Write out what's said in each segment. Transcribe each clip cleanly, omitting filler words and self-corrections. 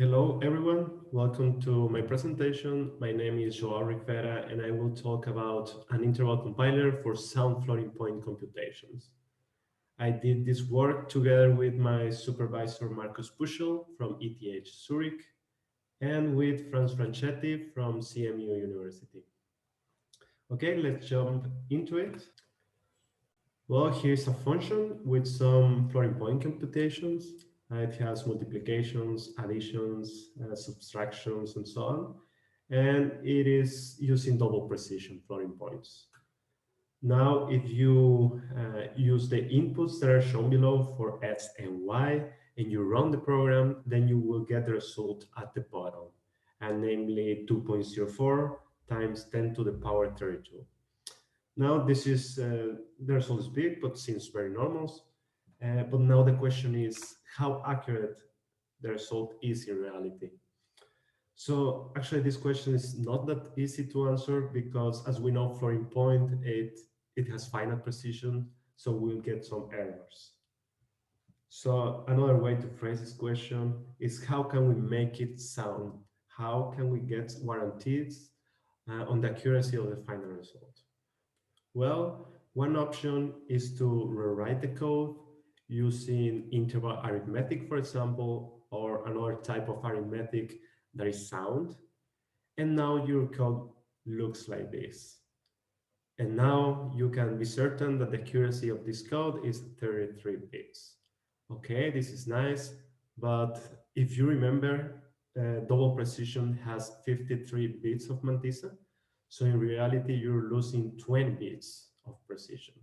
Hello, everyone. Welcome to my presentation. My name is Joao Rivera, and I will talk about an interval compiler for sound floating point computations. I did this work together with my supervisor, Markus Püschel from ETH Zurich, and with Franz Franchetti from CMU University. Okay, let's jump into it. Well, here's a function with some floating point computations. It has multiplications, additions, subtractions, and so on. And it is using double precision floating points. Now, if you use the inputs that are shown below for x and y, and you run the program, then you will get the result at the bottom, and namely 2.04 times 10 to the power 32. Now this is, the result is big, but seems very normal. But now the question is how accurate the result is in reality. So actually this question is not that easy to answer because as we know floating point, it has finite precision, so we'll get some errors. So another way to phrase this question is how can we make it sound? How can we get warranties on the accuracy of the final result? Well, one option is to rewrite the code using interval arithmetic, for example, or another type of arithmetic that is sound. And now your code looks like this. And now you can be certain that the accuracy of this code is 33 bits. Okay, this is nice, but if you remember, double precision has 53 bits of mantissa. So in reality, you're losing 20 bits of precision.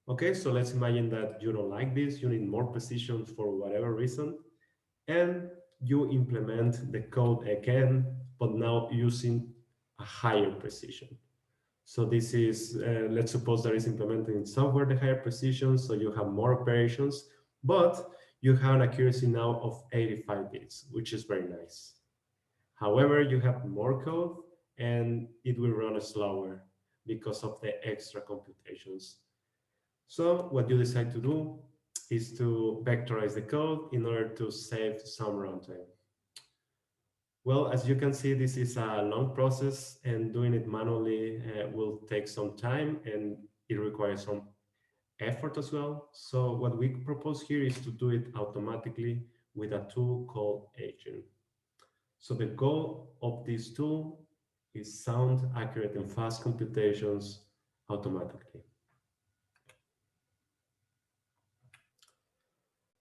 Okay, so let's imagine that you don't like this, you need more precision for whatever reason, and you implement the code again, but now using a higher precision. So this is, let's suppose that is implemented in software, the higher precision, so you have more operations, but you have an accuracy now of 85 bits, which is very nice. However, you have more code, and it will run slower because of the extra computations. So what you decide to do is to vectorize the code in order to save some runtime. Well, as you can see, this is a long process, and doing it manually will take some time, and it requires some effort as well. So what we propose here is to do it automatically with a tool called Agent. So the goal of this tool is sound, accurate, and fast computations automatically.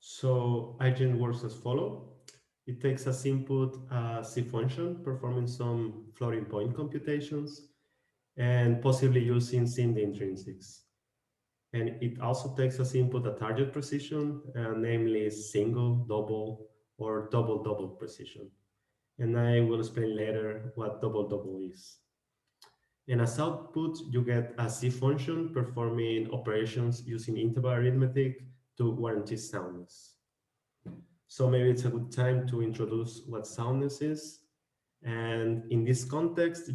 So Agent works as follows. It takes as input a C function performing some floating point computations and possibly using SIMD intrinsics. And it also takes as input a target precision, namely single, double, or double-double precision. And I will explain later what double-double is. And as output, you get a C function performing operations using interval arithmetic to guarantee soundness. So maybe it's a good time to introduce what soundness is. And in this context,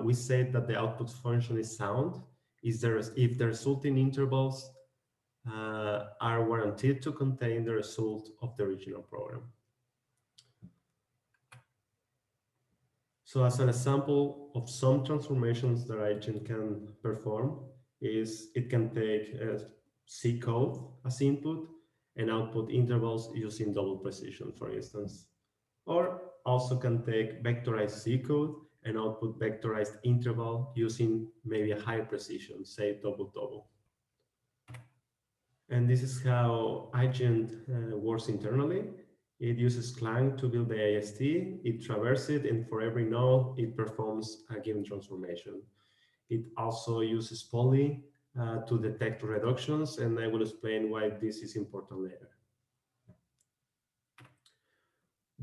we say that the output function is sound if the resulting intervals are guaranteed to contain the result of the original program. So as an example of some transformations that Agent can perform is it can take C code as input and output intervals using double precision, for instance, or also can take vectorized C code and output vectorized interval using maybe a high precision, say double-double. And this is how Agent works internally. It uses Clang to build the AST, it traverses it, and for every node, it performs a given transformation. It also uses Poly to detect reductions, and I will explain why this is important later.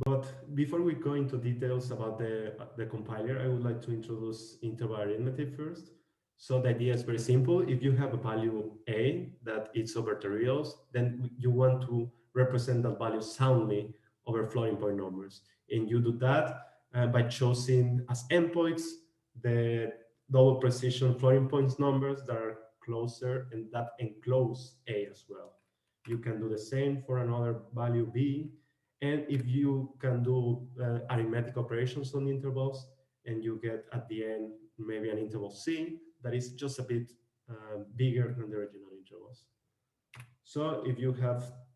But before we go into details about the compiler, I would like to introduce interval arithmetic first. So the idea is very simple. If you have a value A that is over the reals, then you want to represent that value soundly over floating point numbers. And you do that by choosing as endpoints the double precision floating points numbers that are closer and that enclose A as well. You can do the same for another value B, And if you can do arithmetic operations on intervals, and you get at the end maybe an interval C that is just a bit bigger than the original intervals. So if you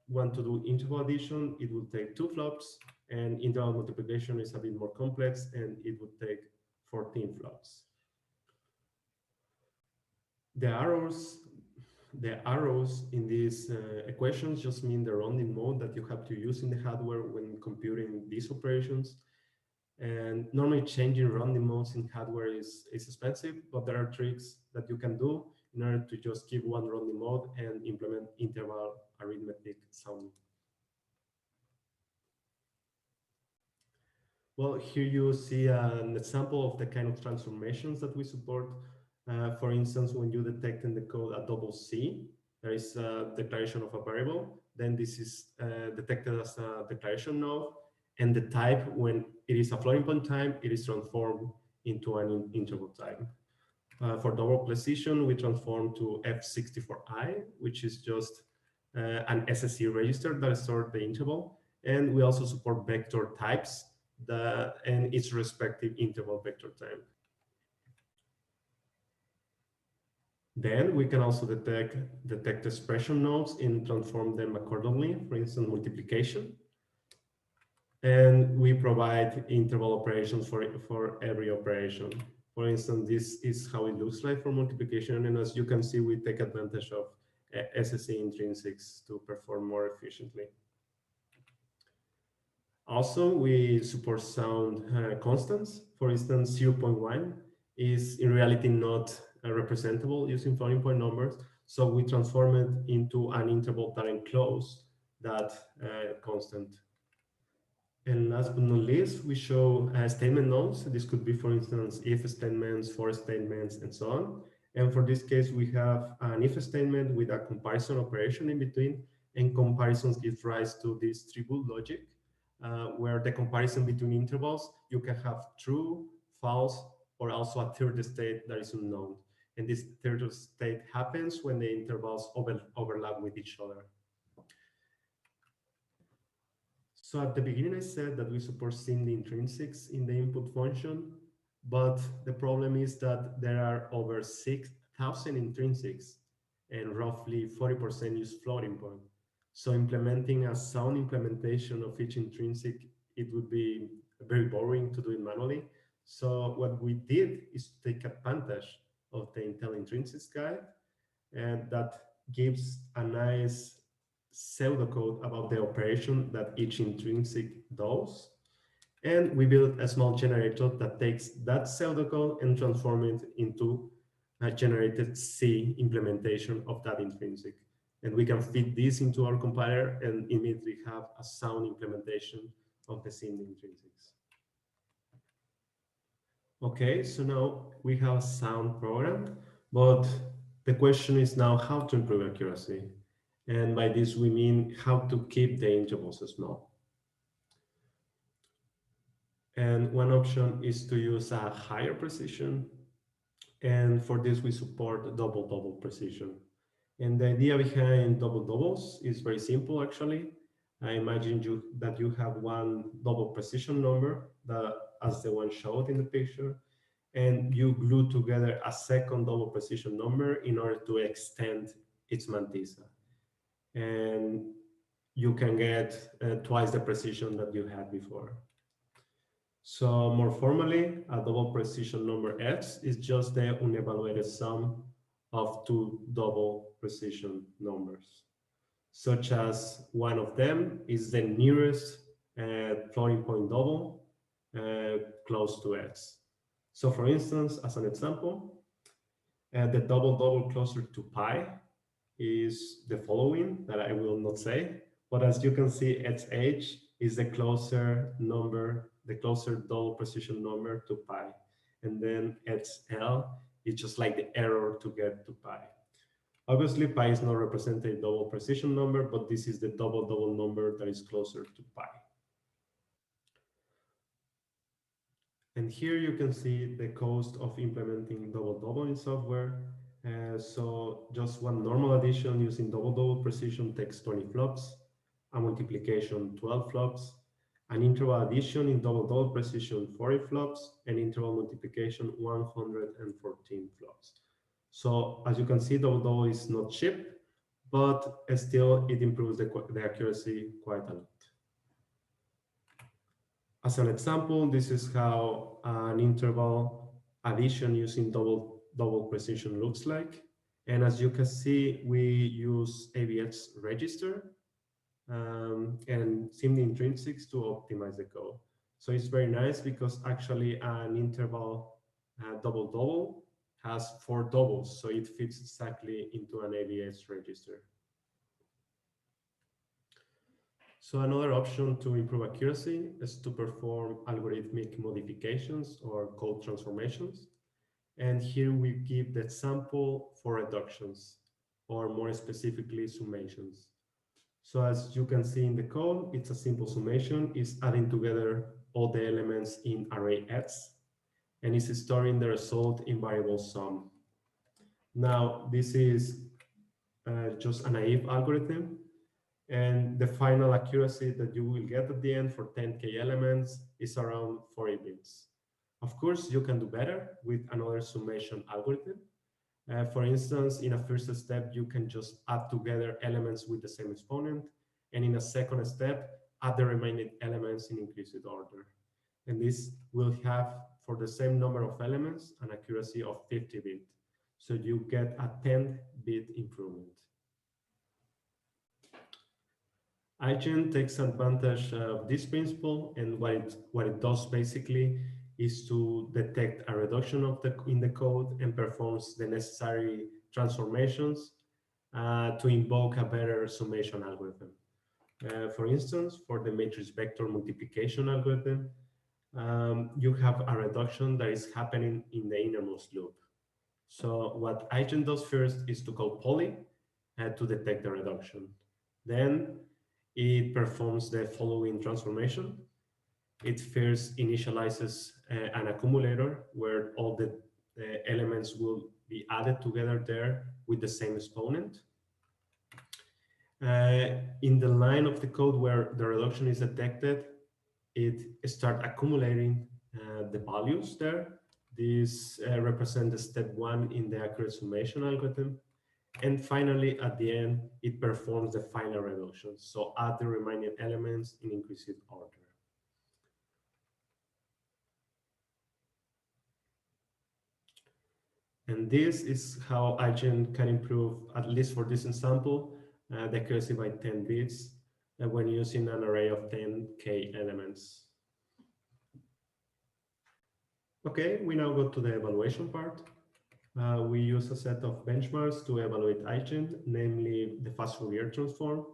want to do interval addition, it will take 2 flops, and interval multiplication is a bit more complex, and it would take 14 flops. The arrows in these equations just mean the rounding mode that you have to use in the hardware when computing these operations. And normally changing rounding modes in hardware is expensive, but there are tricks that you can do in order to just keep one rounding mode and implement interval arithmetic sounding. Well, here you see an example of the kind of transformations that we support. For instance, when you detect in the code a double C, there is a declaration of a variable. Then this is detected as a declaration node. And the type, when it is a floating point type, it is transformed into an interval type. For double precision, we transform to F64I, which is just an SSE register that stores the interval. And we also support vector types and its respective interval vector type. Then we can also detect expression nodes and transform them accordingly, for instance, multiplication. And we provide interval operations for every operation. For instance, this is how it looks like for multiplication. And as you can see, we take advantage of SSE intrinsics to perform more efficiently. Also, we support sound constants. For instance, 0.1 is in reality not representable using floating point numbers. So we transform it into an interval that encloses that constant. And last but not least, we show statement nodes. This could be, for instance, if statements, for statements, and so on. And for this case, we have an if statement with a comparison operation in between, and comparisons give rise to this true logic, where the comparison between intervals, you can have true, false, or also a third state that is unknown. And this third state happens when the intervals overlap with each other. So at the beginning, I said that we support seeing the intrinsics in the input function, but the problem is that there are over 6,000 intrinsics and roughly 40% use floating point. So implementing a sound implementation of each intrinsic, it would be very boring to do it manually. So what we did is take advantage of the Intel Intrinsics guide, and that gives a nice pseudocode about the operation that each intrinsic does. And we built a small generator that takes that pseudocode and transforms it into a generated C implementation of that intrinsic. And we can feed this into our compiler and immediately have a sound implementation of the C intrinsics. Okay, so now we have a sound program, but the question is now how to improve accuracy. And by this, we mean how to keep the intervals small. And one option is to use a higher precision. And for this, we support double-double precision. And the idea behind double-doubles is very simple, actually. I imagine that you have one double precision number, as the one showed in the picture, and you glue together a second double precision number in order to extend its mantissa. And you can get twice the precision that you had before. So more formally, a double precision number X is just the unevaluated sum of two double precision numbers, such as one of them is the nearest floating point double close to X. So for instance, as an example, the double closer to pi is the following, that I will not say, but as you can see, XH is the closer number, the closer double precision number to pi. And then XL is just like the error to get to pi. Obviously, pi is not represented a double precision number, but this is the double number that is closer to pi. And here you can see the cost of implementing double in software. So just one normal addition using double precision takes 20 flops. a multiplication 12 flops, an interval addition in double-double precision 40 flops, and interval multiplication 114 flops. So as you can see, double-double is not cheap, but still it improves the accuracy quite a lot. As an example, this is how an interval addition using double precision looks like. And as you can see, we use ABX register and sim intrinsics to optimize the code. So it's very nice because actually an interval double-double has 4 doubles, so it fits exactly into an ABX register. So another option to improve accuracy is to perform algorithmic modifications or code transformations. And here we give the example for reductions, or more specifically, summations. So as you can see in the code, it's a simple summation. It's adding together all the elements in array X, and it's storing the result in variable sum. Now, this is just a naive algorithm, and the final accuracy that you will get at the end for 10K elements is around 40 bits. Of course, you can do better with another summation algorithm. For instance, in a first step, you can just add together elements with the same exponent, and in a second step, add the remaining elements in increased order. And this will have, for the same number of elements, an accuracy of 50 bits. So you get a 10-bit improvement. iGen takes advantage of this principle, and what it does basically is to detect a reduction in the code and performs the necessary transformations to invoke a better summation algorithm. For instance, for the matrix vector multiplication algorithm, you have a reduction that is happening in the innermost loop. So what iGen does first is to call poly to detect the reduction. Then it performs the following transformation. It first initializes an accumulator where all the elements will be added together there with the same exponent. In the line of the code where the reduction is detected, it starts accumulating the values there. These represent the step 1 in the accurate summation algorithm. And finally, at the end, it performs the final reduction. So add the remaining elements in increased order. And this is how iGen can improve, at least for this example, the accuracy by 10 bits when using an array of 10K elements. Okay, we now go to the evaluation part. We use a set of benchmarks to evaluate iGen, namely the fast Fourier transform,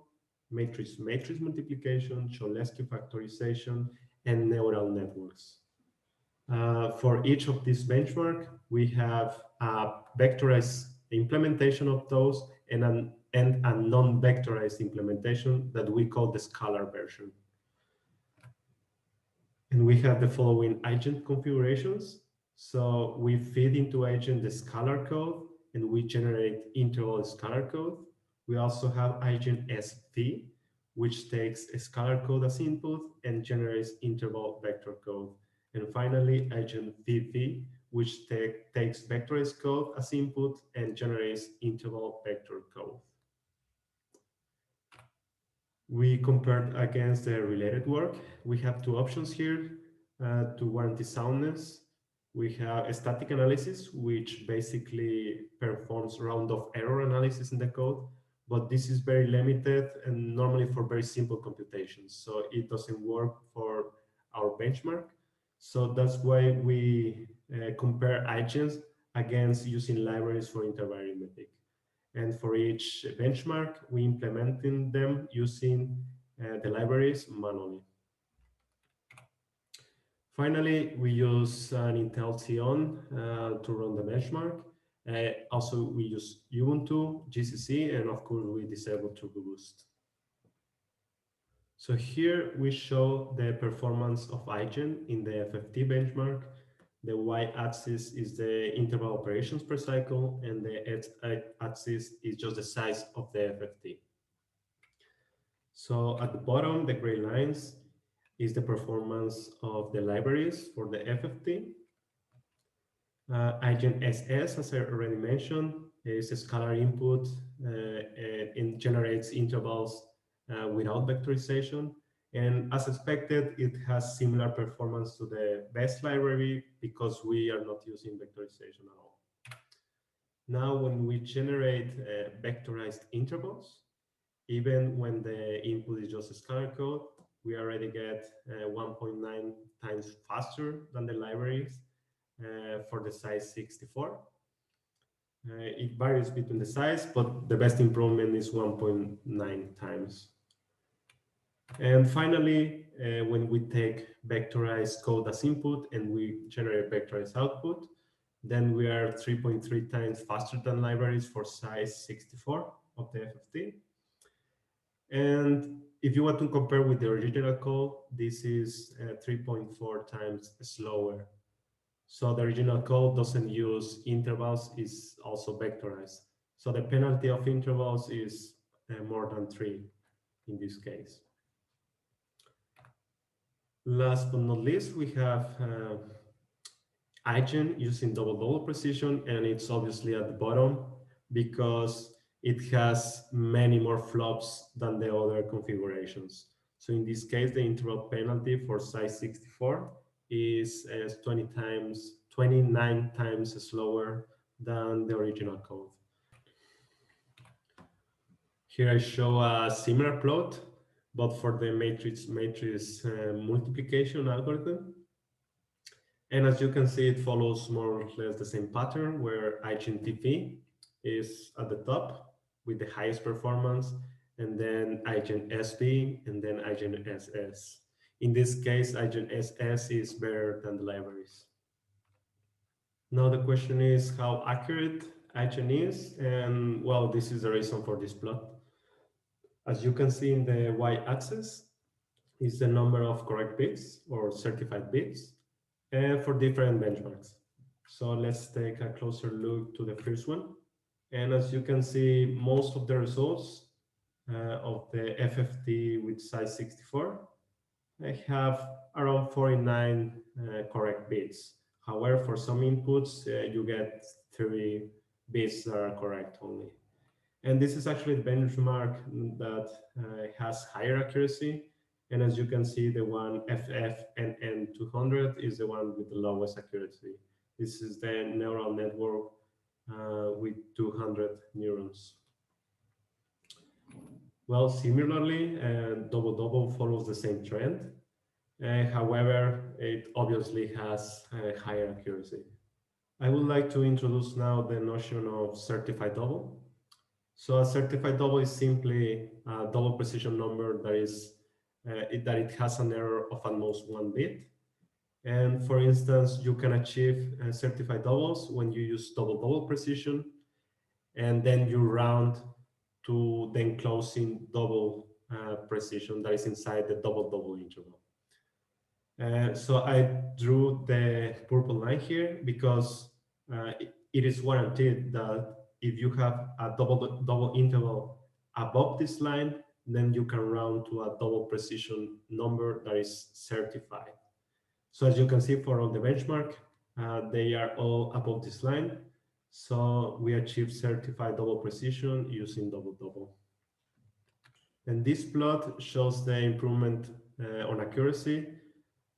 matrix-matrix multiplication, Cholesky factorization, and neural networks. For each of these benchmarks, we have a vectorized implementation of those and a non-vectorized implementation that we call the scalar version. And we have the following iGen configurations. So we feed into iGen the scalar code, and we generate interval scalar code. We also have iGen SV, which takes a scalar code as input and generates interval vector code. And finally, iGen VV, which takes vectorized code as input and generates interval vector code. We compared against the related work. We have 2 options here to warranty soundness. We have a static analysis, which basically performs round of error analysis in the code, but this is very limited and normally for very simple computations. So it doesn't work for our benchmark. So that's why we compare iGens against using libraries for interval arithmetic. And for each benchmark, we implementing them using the libraries manually. Finally, we use an Intel Xeon to run the benchmark. Also, we use Ubuntu, GCC, and of course, we disable Turbo Boost. So here we show the performance of iGen in the FFT benchmark. The y-axis is the interval operations per cycle, and the x-axis is just the size of the FFT. So at the bottom, the gray lines is the performance of the libraries for the FFT. Agent SS, as I already mentioned, is a scalar input and it generates intervals without vectorization. And as expected, it has similar performance to the best library because we are not using vectorization at all. Now, when we generate vectorized intervals, even when the input is just a scalar code, we already get 1.9 times faster than the libraries for the size 64. It varies between the size, but the best improvement is 1.9 times. And finally, when we take vectorized code as input and we generate vectorized output, then we are 3.3 times faster than libraries for size 64 of the FFT. And if you want to compare with the original code, this is 3.4 times slower. So the original code doesn't use intervals, it's also vectorized. So the penalty of intervals is more than 3 in this case. Last but not least, we have IGEN using double precision, and it's obviously at the bottom because it has many more flops than the other configurations. So in this case, the interval penalty for size 64 is 29 times slower than the original code. Here I show a similar plot, but for the matrix multiplication algorithm. And as you can see, it follows more or less the same pattern where IGN-TP is at the top with the highest performance, and then IGN-SB, and then IGN-SS. In this case, IGN-SS is better than the libraries. Now the question is how accurate IGN is, and well, this is the reason for this plot. As you can see in the y-axis is the number of correct bits or certified bits for different benchmarks. So let's take a closer look to the first one. And as you can see, most of the results of the FFT with size 64 have around 49 correct bits. However, for some inputs, you get 30 bits that are correct only. And this is actually the benchmark that has higher accuracy. And as you can see, the one FFNN200 is the one with the lowest accuracy. This is the neural network with 200 neurons. Well, similarly, double follows the same trend. However, it obviously has higher accuracy. I would like to introduce now the notion of certified double. So a certified double is simply a double precision number that is that it has an error of at most 1 bit. And for instance, you can achieve certified doubles when you use double precision, and then you round to the enclosing double precision that is inside the double interval. So I drew the purple line here because it is warranted that if you have a double interval above this line, then you can round to a double precision number that is certified. So as you can see for all the benchmark, they are all above this line. So we achieve certified double precision using double. And this plot shows the improvement on accuracy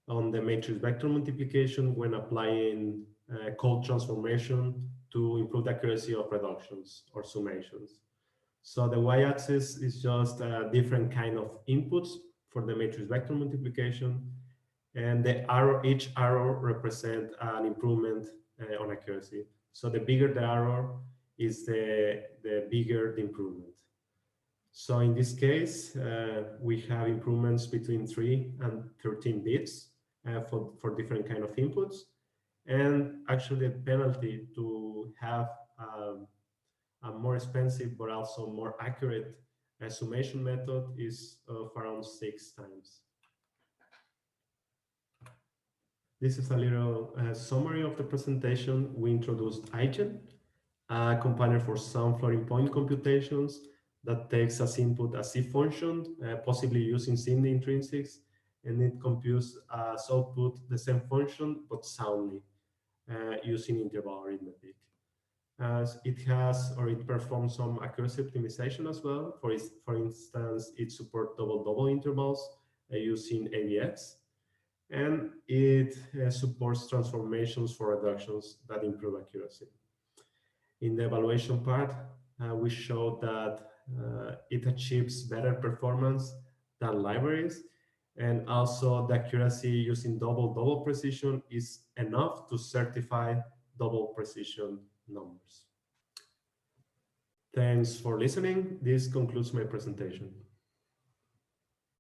on the matrix vector multiplication when applying code transformation to improve the accuracy of reductions or summations. So the y-axis is just a different kind of inputs for the matrix vector multiplication, and each arrow represents an improvement on accuracy. So the bigger the arrow is the bigger the improvement. So in this case, we have improvements between 3 and 13 bits for different kind of inputs. And actually the penalty to have a more expensive but also more accurate summation method is of around 6 times. This is a little summary of the presentation. We introduced IGEN, a compiler for sound floating point computations that takes as input a C function, possibly using SIM intrinsics, and it computes as output the same function, but soundly, using interval arithmetic. As it has, or it performs some accuracy optimization as well. For instance, it supports double-double intervals using AVX, and it supports transformations for reductions that improve accuracy. In the evaluation part, we showed that it achieves better performance than libraries, and also the accuracy using double-double precision is enough to certify double precision numbers. Thanks for listening. This concludes my presentation.